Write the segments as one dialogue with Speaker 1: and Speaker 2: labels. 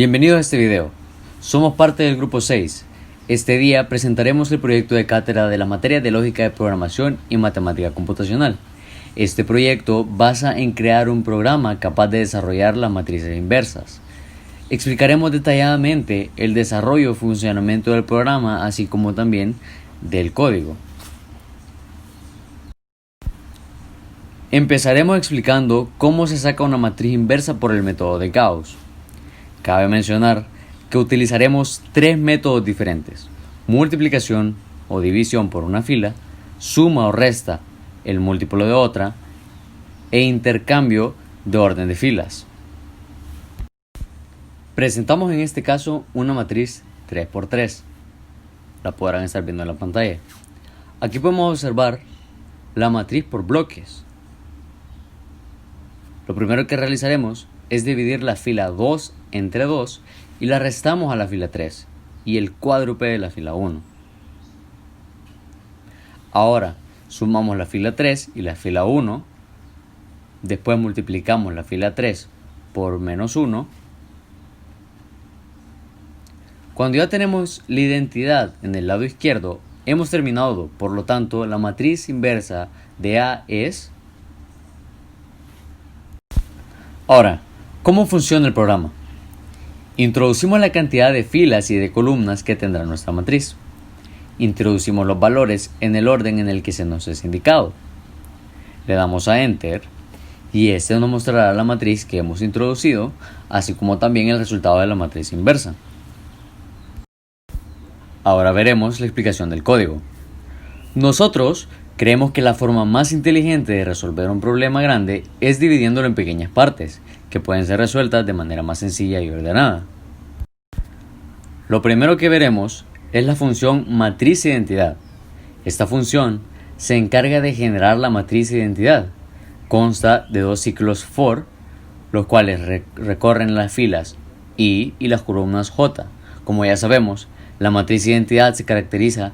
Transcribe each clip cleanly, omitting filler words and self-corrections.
Speaker 1: Bienvenido a este video. Somos parte del grupo 6. Este día presentaremos el proyecto de cátedra de la materia de lógica de programación y matemática computacional. Este proyecto basa en crear un programa capaz de desarrollar las matrices inversas. Explicaremos detalladamente el desarrollo y funcionamiento del programa, así como también del código. Empezaremos explicando cómo se saca una matriz inversa por el método de Gauss. Cabe mencionar que utilizaremos tres métodos diferentes: multiplicación o división por una fila, suma o resta el múltiplo de otra, e intercambio de orden de filas. Presentamos en este caso una matriz 3×3. La podrán estar viendo en la pantalla. Aquí podemos observar la matriz por bloques. Lo primero que realizaremos es dividir la fila 2 entre 2 y la restamos a la fila 3 y el cuádruple de la fila 1. Ahora sumamos la fila 3 y la fila 1, después multiplicamos la fila 3 por menos 1. Cuando ya tenemos la identidad en el lado izquierdo, hemos terminado. Por lo tanto, la matriz inversa de A es... Ahora, ¿cómo funciona el programa? Introducimos la cantidad de filas y de columnas que tendrá nuestra matriz. Introducimos los valores en el orden en el que se nos es indicado. Le damos a Enter y este nos mostrará la matriz que hemos introducido, así como también el resultado de la matriz inversa. Ahora veremos la explicación del código. Nosotros creemos que la forma más inteligente de resolver un problema grande es dividiéndolo en pequeñas partes, que pueden ser resueltas de manera más sencilla y ordenada. Lo primero que veremos es la función matriz identidad. Esta función se encarga de generar la matriz identidad. Consta de dos ciclos for, los cuales recorren las filas I y las columnas J. Como ya sabemos, la matriz identidad se caracteriza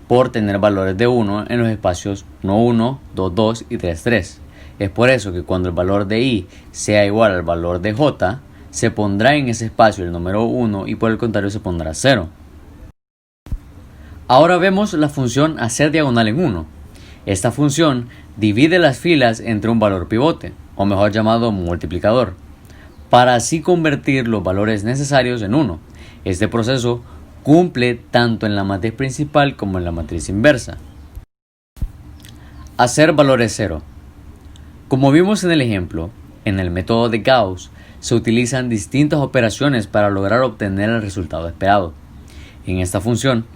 Speaker 1: por tener valores de 1 en los espacios 1, 1, 2, 2 y 3, 3. Es por eso que cuando el valor de I sea igual al valor de J, se pondrá en ese espacio el número 1 y por el contrario se pondrá 0. Ahora vemos la función hacer diagonal en 1. Esta función divide las filas entre un valor pivote, o mejor llamado multiplicador, para así convertir los valores necesarios en 1. Este proceso cumple tanto en la matriz principal como en la matriz inversa. Hacer valores 0. Como vimos en el ejemplo, en el método de Gauss se utilizan distintas operaciones para lograr obtener el resultado esperado. En esta función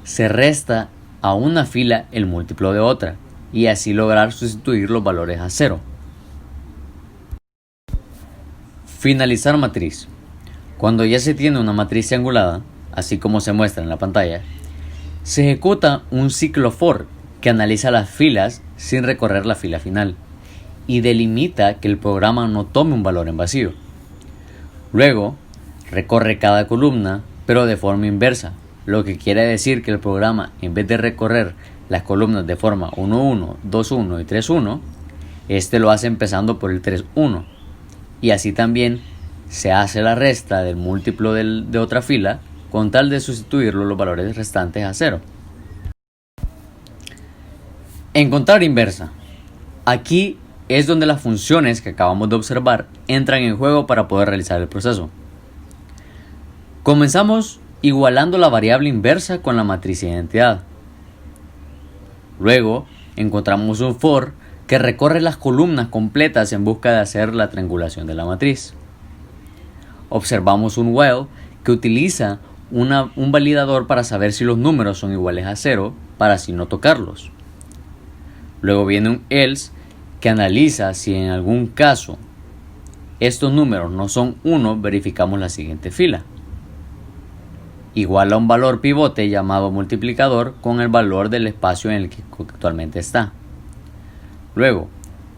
Speaker 1: se resta a una fila el múltiplo de otra y así lograr sustituir los valores a 0. Finalizar matriz. Cuando ya se tiene una matriz triangulada, así como se muestra en la pantalla, se ejecuta un ciclo for que analiza las filas sin recorrer la fila final y delimita que el programa no tome un valor en vacío. Luego, recorre cada columna, pero de forma inversa, lo que quiere decir que el programa, en vez de recorrer las columnas de forma 1, 1, 2, 1 y 3, 1, este lo hace empezando por el 3, 1, y así también se hace la resta del múltiplo de otra fila con tal de sustituirlo los valores restantes a 0. Encontrar inversa. Aquí es donde las funciones que acabamos de observar entran en juego para poder realizar el proceso. Comenzamos igualando la variable inversa con la matriz identidad. Luego encontramos un for que recorre las columnas completas en busca de hacer la triangulación de la matriz. Observamos un while que utiliza un validador para saber si los números son iguales a 0 para así no tocarlos. Luego viene un else que analiza si en algún caso estos números no son 1, verificamos la siguiente fila. Iguala un valor pivote llamado multiplicador con el valor del espacio en el que actualmente está. Luego,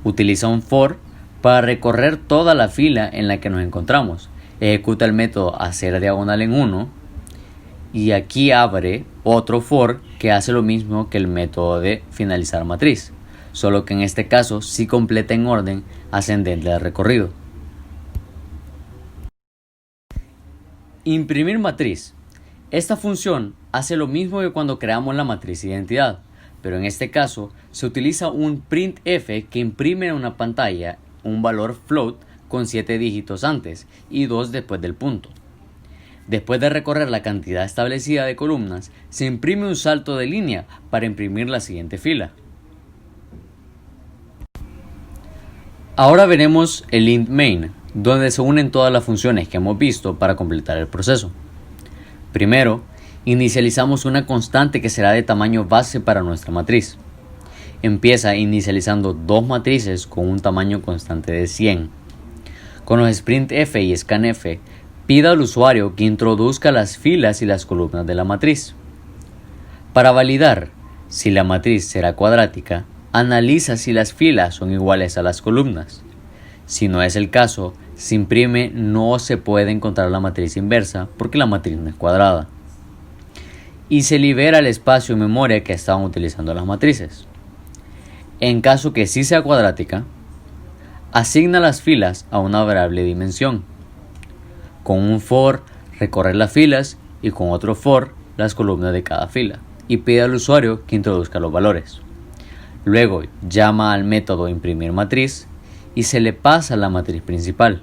Speaker 1: utiliza un for para recorrer toda la fila en la que nos encontramos. Ejecuta el método hacer diagonal en 1 y aquí abre otro for que hace lo mismo que el método de finalizar matriz, solo que en este caso sí completa en orden ascendente del recorrido. Imprimir matriz. Esta función hace lo mismo que cuando creamos la matriz identidad, pero en este caso se utiliza un printf que imprime en una pantalla un valor float con 7 dígitos antes y 2 después del punto. Después de recorrer la cantidad establecida de columnas, se imprime un salto de línea para imprimir la siguiente fila. Ahora veremos el int main, donde se unen todas las funciones que hemos visto para completar el proceso. Primero, inicializamos una constante que será de tamaño base para nuestra matriz. Empieza inicializando dos matrices con un tamaño constante de 100. Con los sprintf y scanf, pida al usuario que introduzca las filas y las columnas de la matriz. Para validar si la matriz será cuadrática, analiza si las filas son iguales a las columnas. Si no es el caso, se imprime no se puede encontrar la matriz inversa porque la matriz no es cuadrada. Y se libera el espacio en memoria que estaban utilizando las matrices. En caso que sí sea cuadrática, asigna las filas a una variable dimensión. Con un for, recorre las filas y con otro for, las columnas de cada fila. Y pide al usuario que introduzca los valores. Luego llama al método imprimir matriz y se le pasa la matriz principal.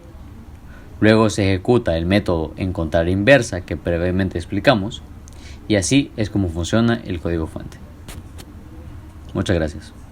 Speaker 1: Luego se ejecuta el método encontrar inversa que previamente explicamos y así es como funciona el código fuente. Muchas gracias.